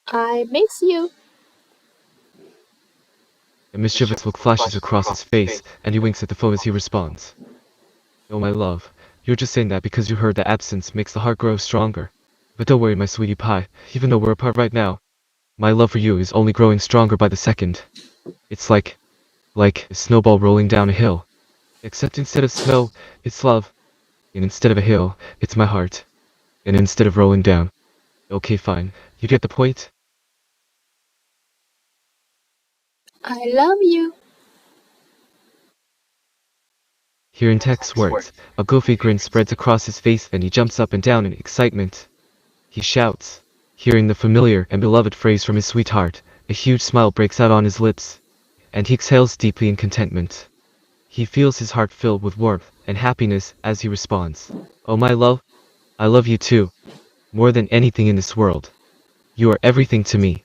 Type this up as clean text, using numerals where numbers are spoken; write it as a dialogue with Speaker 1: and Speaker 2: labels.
Speaker 1: I miss you.
Speaker 2: A mischievous look flashes across his face, and he winks at the phone as he responds. Oh my love, you're just saying that because you heard that absence makes the heart grow stronger. But don't worry, my sweetie pie, even though we're apart right now, my love for you is only growing stronger by the second. It's like a snowball rolling down a hill. Except instead of snow, it's love. And instead of a hill, it's my heart. And instead of rolling down. Okay, fine. You get the point?
Speaker 1: I love you.
Speaker 2: Hearing Tech's words, a goofy grin spreads across his face and he jumps up and down in excitement. He shouts. Hearing the familiar and beloved phrase from his sweetheart, a huge smile breaks out on his lips. And he exhales deeply in contentment. He feels his heart filled with warmth and happiness as he responds. Oh my love, I love you too. More than anything in this world. You are everything to me.